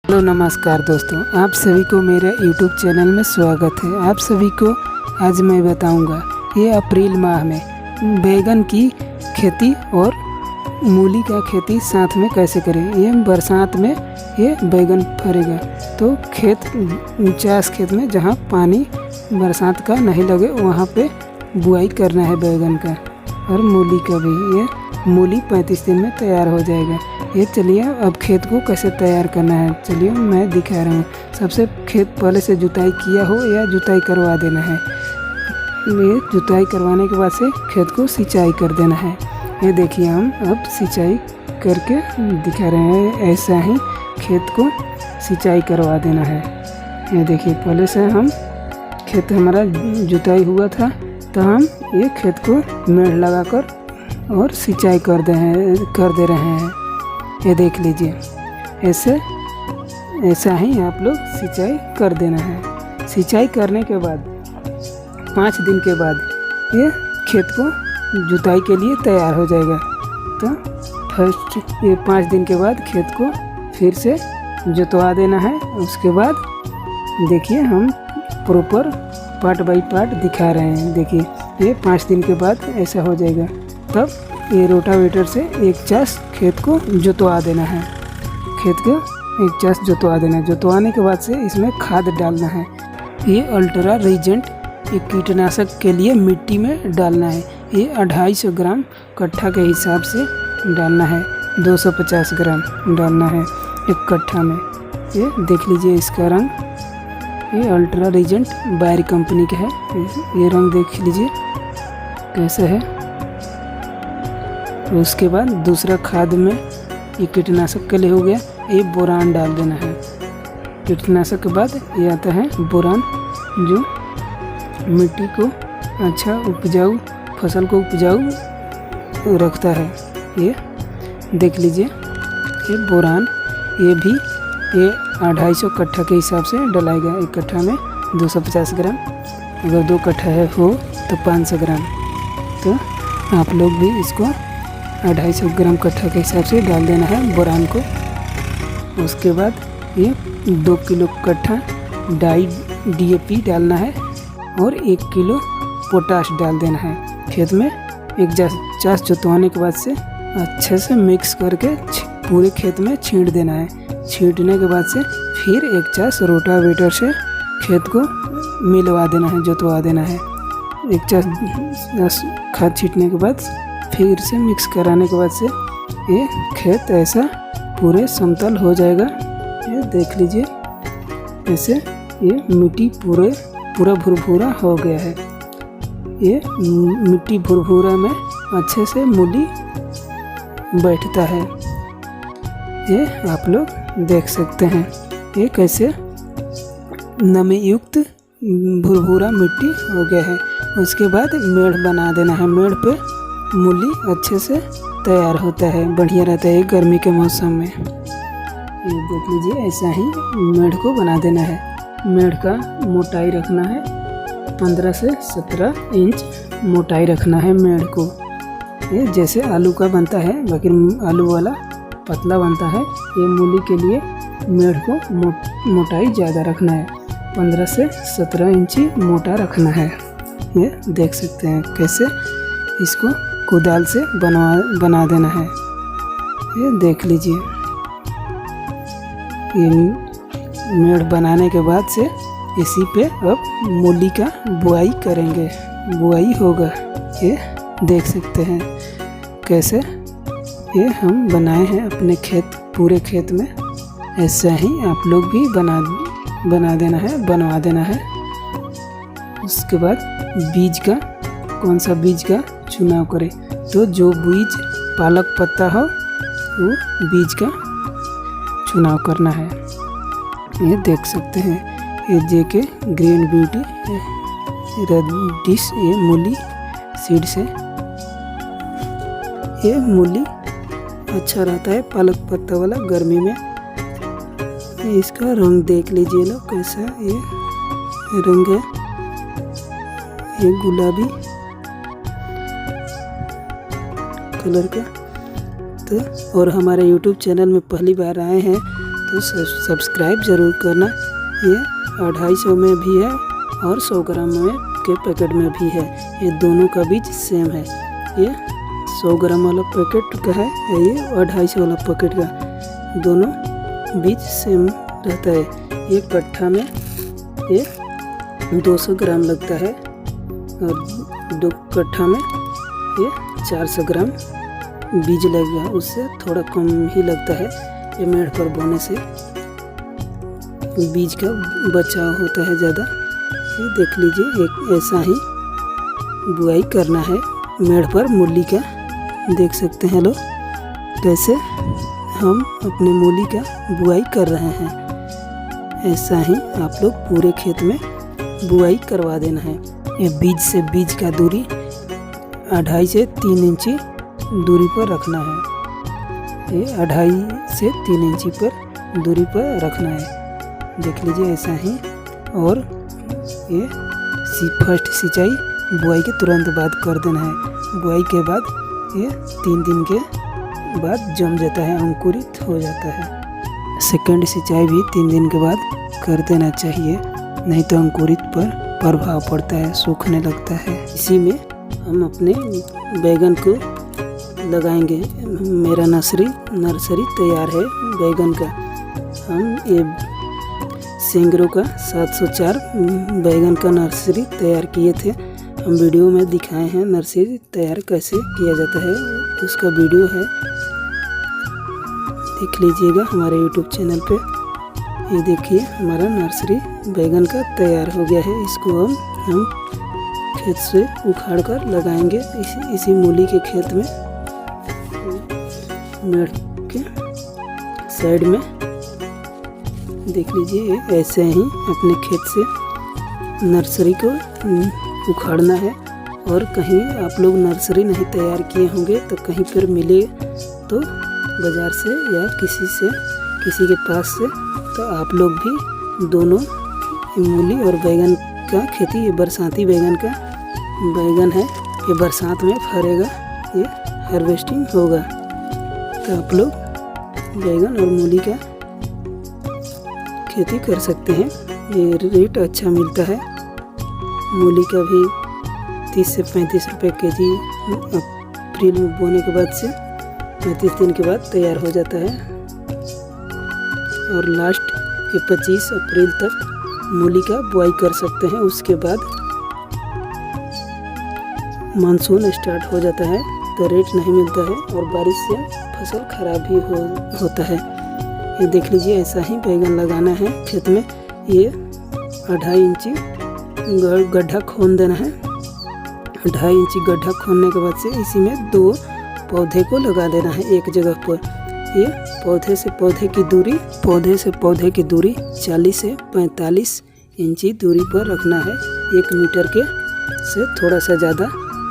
Hello नमस्कार दोस्तों, आप सभी को मेरे YouTube चैनल में स्वागत है। आप सभी को आज मैं बताऊंगा ये अप्रैल माह में बैगन की खेती और मूली का खेती साथ में कैसे करें। ये बरसात में ये बैगन फरेगा, तो चास खेत में जहाँ पानी बरसात का नहीं लगे वहाँ पे बुआई करना है बैगन का और मूली का भी। ये मूली 35 दिन में तैयार हो जाएगा। ये चलिए अब खेत को कैसे तैयार करना है, चलिए मैं दिखा रहा हूँ। सबसे खेत पहले से जुताई किया हो या जुताई करवा देना है। ये जुताई करवाने के बाद से खेत को सिंचाई कर देना है। ये देखिए हम अब सिंचाई करके दिखा रहे हैं। ऐसा ही खेत को सिंचाई करवा देना है। ये देखिए पहले से हम खेत हमारा जुताई हुआ था, तो हम ये खेत को मेड़ लगाकर और सिंचाई कर दे रहे हैं। ये देख लीजिए, ऐसा ही आप लोग सिंचाई कर देना है। सिंचाई करने के बाद 5 दिन के बाद ये खेत को जुताई के लिए तैयार हो जाएगा। तो फर्स्ट ये 5 दिन के बाद खेत को फिर से जुतवा देना है। उसके बाद देखिए हम प्रॉपर पार्ट बाई पार्ट दिखा रहे हैं। देखिए ये 5 दिन के बाद ऐसा हो जाएगा। तब ये रोटावेटर से एक चास खेत को जुतवा देना है। खेत को एक चास जुतवा देना है। जुतवाने के बाद से इसमें खाद डालना है। ये अल्ट्रा रीजेंट एक कीटनाशक के लिए मिट्टी में डालना है। ये 250 ग्राम कट्ठा के हिसाब से डालना है। 250 ग्राम डालना है एक कट्ठा में। ये देख लीजिए इसका रंग, ये अल्ट्रा रीजेंट बायर कंपनी का है। ये रंग देख लीजिए कैसा है। उसके बाद दूसरा खाद में ये कीटनाशक के लिए हो गया, ये बोरान डाल देना है। कीटनाशक के बाद ये आता है बोरान, जो मिट्टी को अच्छा उपजाऊ, फसल को उपजाऊ रखता है। ये देख लीजिए ये बोरान, ये भी ये 250 कट्ठा के हिसाब से डलाएगा। एक कट्ठा में 250 ग्राम, अगर 2 कट्ठा है हो तो 500 ग्राम। तो आप लोग भी इसको 250 ग्राम कट्ठा के हिसाब से डाल देना है बोरान को। उसके बाद ये 2 किलो कट्ठा डाई DAP डालना है और 1 किलो पोटाश डाल देना है। खेत में एक चास जुतवाने के बाद से अच्छे से मिक्स करके पूरे खेत में छींट देना है। छींटने के बाद से फिर एक चास रोटावेटर से खेत को मिलवा देना है, जुतवा देना है। एक चास खाद छींटने के बाद फिर से मिक्स कराने के बाद से ये खेत ऐसा पूरे समतल हो जाएगा। ये देख लीजिए ऐसे ये मिट्टी पूरा भुरभुरा हो गया है। ये मिट्टी भुरभुरा में अच्छे से मूली बैठता है। ये आप लोग देख सकते हैं ये कैसे नमी युक्त भुरभुरा मिट्टी हो गया है। उसके बाद मेड़ बना देना है। मेड़ पे मूली अच्छे से तैयार होता है, बढ़िया रहता है गर्मी के मौसम में। ये देख लीजिए ऐसा ही मेड़ को बना देना है। मेड़ का मोटाई रखना है 15 से 17 इंच मोटाई रखना है मेड़ को। ये जैसे आलू का बनता है, लेकिन आलू वाला पतला बनता है। ये मूली के लिए मेड़ को मोटाई ज़्यादा रखना है, 15 से 17 इंची मोटा रखना है। ये देख सकते हैं कैसे इसको कुदाल से बना देना है। ये देख लीजिए ये मेड़ बनाने के बाद से इसी पे अब मूली का बुआई करेंगे, बुआई होगा। ये देख सकते हैं कैसे ये हम बनाए हैं अपने पूरे खेत में। ऐसा ही आप लोग भी बनवा देना है। उसके बाद बीज का कौन सा बीज का चुनाव करें, तो जो बीज पालक पत्ता हो वो बीज का चुनाव करना है। ये देख सकते हैं ये JK ग्रीन ब्यूटी रेडिश, ये मूली सीड से ये मूली अच्छा रहता है पालक पत्ता वाला गर्मी में। इसका रंग देख लीजिए लो कैसा ये रंग है, ये गुलाबी कलर का। तो और हमारे YouTube चैनल में पहली बार आए हैं तो सब्सक्राइब ज़रूर करना। ये 250 में भी है और 100 ग्राम में के पैकेट में भी है। ये दोनों का बीज सेम है। ये 100 ग्राम वाला पैकेट का है, ये 250 वाला पैकेट का, दोनों बीज सेम रहता है। एक कट्ठा में ये 200 ग्राम लगता है और 2 कट्ठा में ये 400 ग्राम बीज लगेगा, उससे थोड़ा कम ही लगता है। ये मेड़ पर बोने से बीज का बचाव होता है ज़्यादा। ये देख लीजिए, एक ऐसा ही बुआई करना है मेड़ पर मूली का। देख सकते हैं लोग कैसे हम अपने मूली का बुआई कर रहे हैं। ऐसा ही आप लोग पूरे खेत में बुआई करवा देना है। ये बीज से बीज का दूरी 2.5 से 3 इंची दूरी पर रखना है। ये 2.5 से 3 इंची पर दूरी पर रखना है। देख लीजिए ऐसा ही। और ये फर्स्ट सिंचाई बुआई के तुरंत बाद कर देना है। बुआई के बाद ये 3 दिन के बाद जम जाता है, अंकुरित हो जाता है। सेकंड सिंचाई भी 3 दिन के बाद कर देना चाहिए, नहीं तो अंकुरित पर प्रभाव पड़ता है, सूखने लगता है। इसी में हम अपने बैगन को लगाएंगे। मेरा नर्सरी तैयार है बैगन का। हम ये सेंगरो का 704 बैगन का नर्सरी तैयार किए थे। हम वीडियो में दिखाए हैं नर्सरी तैयार कैसे किया जाता है, उसका वीडियो है, देख लीजिएगा हमारे YouTube चैनल पे। ये देखिए हमारा नर्सरी बैगन का तैयार हो गया है। इसको हम खेत से उखाड़ कर लगाएंगे इसी मूली के खेत में, मेड़ के साइड में। देख लीजिए ऐसे ही अपने खेत से नर्सरी को उखाड़ना है। और कहीं आप लोग नर्सरी नहीं तैयार किए होंगे तो कहीं पर मिले तो बाज़ार से या किसी के पास से, तो आप लोग भी दोनों मूली और बैगन का खेती, ये बरसाती बैगन का बैगन है, ये बरसात में फरेगा, ये हार्वेस्टिंग होगा। तो आप लोग बैगन और मूली का खेती कर सकते हैं। ये रेट अच्छा मिलता है। मूली का भी 30 से 35 रुपये केजी अप्रैल में बोने के बाद से 35 दिन के बाद तैयार हो जाता है। और लास्ट ये 25 अप्रैल तक मूली का बुआई कर सकते हैं। उसके बाद मानसून स्टार्ट हो जाता है तो रेट नहीं मिलता है और बारिश से फसल खराब भी होता है। ये देख लीजिए ऐसा ही बैगन लगाना है खेत में। ये 2.5 इंची गड्ढा खोन देना है। 2.5 इंची गड्ढा खोनने के बाद से इसी में 2 पौधे को लगा देना है एक जगह पर। ये पौधे से पौधे की दूरी 40 से 45 इंची दूरी पर रखना है। 1 मीटर के से थोड़ा सा ज़्यादा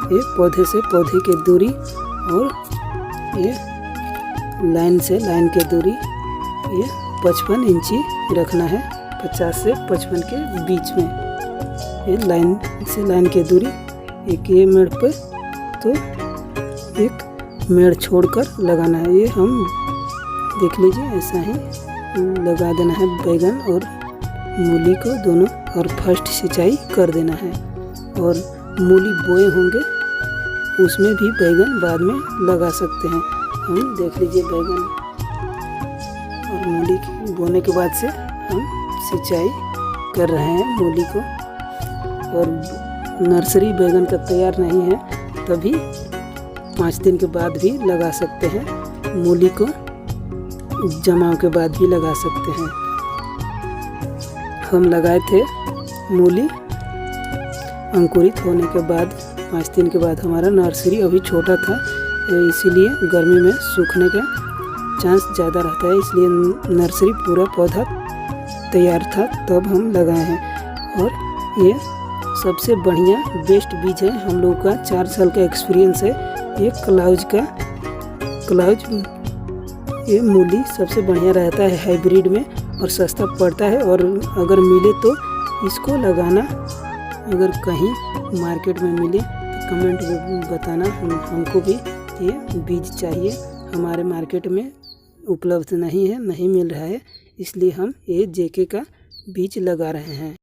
ये पौधे से पौधे की दूरी, और ये लाइन से लाइन की दूरी ये 55 इंची रखना है। 50 से 55 के बीच में ये लाइन से लाइन की दूरी। एक ये मेड़ पर तो एक मेड़ छोड़कर लगाना है। ये हम देख लीजिए ऐसा ही लगा देना है बैगन और मूली को दोनों, और फर्स्ट सिंचाई कर देना है। और मूली बोए होंगे उसमें भी बैगन बाद में लगा सकते हैं। हम देख लीजिए बैगन और मूली की बोने के बाद से हम सिंचाई कर रहे हैं मूली को। और नर्सरी बैगन का तैयार नहीं है तभी 5 दिन के बाद भी लगा सकते हैं। मूली को जमाव के बाद भी लगा सकते हैं। हम लगाए थे मूली अंकुरित होने के बाद 5 दिन के बाद। हमारा नर्सरी अभी छोटा था, इसीलिए गर्मी में सूखने का चांस ज़्यादा रहता है, इसलिए नर्सरी पूरा पौधा तैयार था तब हम लगाए हैं। और ये सबसे बढ़िया बेस्ट बीज है हम लोग का। 4 साल का एक्सपीरियंस है। ये क्लाउज ये मूली सबसे बढ़िया रहता है हाइब्रिड में और सस्ता पड़ता है। और अगर मिले तो इसको लगाना, अगर कहीं मार्केट में मिले तो कमेंट में बताना। हमको भी ये बीज चाहिए, हमारे मार्केट में उपलब्ध नहीं है, नहीं मिल रहा है, इसलिए हम ये जेके का बीज लगा रहे हैं।